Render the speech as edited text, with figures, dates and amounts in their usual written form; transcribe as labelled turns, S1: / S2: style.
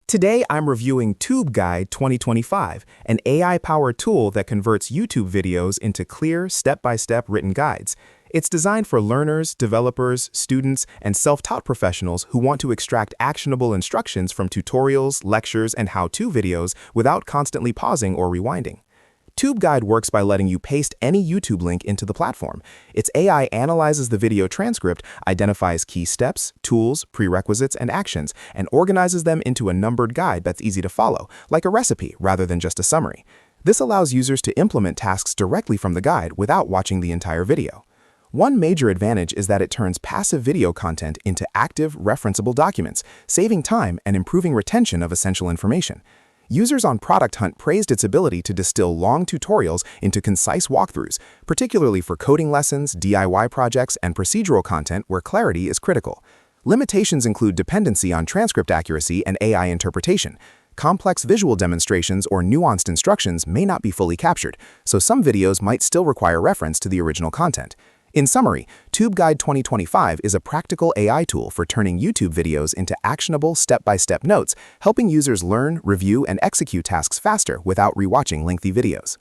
S1: Today, I'm reviewing TubeGuide 2025, an AI-powered tool that converts YouTube videos into clear, step-by-step written guides. It's designed for learners, developers, students, and self-taught professionals who want to extract actionable instructions from tutorials, lectures, and how-to videos without constantly pausing or rewinding. TubeGuide works by letting you paste any YouTube link into the platform. Its AI analyzes the video transcript, identifies key steps, tools, prerequisites, and actions, and organizes them into a numbered guide that's easy to follow, like a recipe rather than just a summary. This allows users to implement tasks directly from the guide without watching the entire video. One major advantage is that it turns passive video content into active, referenceable documents, saving time and improving retention of essential information. Users on Product Hunt praised its ability to distill long tutorials into concise walkthroughs, particularly for coding lessons, DIY projects, and procedural content where clarity is critical. Limitations include dependency on transcript accuracy and AI interpretation. Complex visual demonstrations or nuanced instructions may not be fully captured, so some videos might still require reference to the original content. In summary, TubeGuide 2025 is a practical AI tool for turning YouTube videos into actionable step-by-step notes, helping users learn, review, and execute tasks faster without rewatching lengthy videos.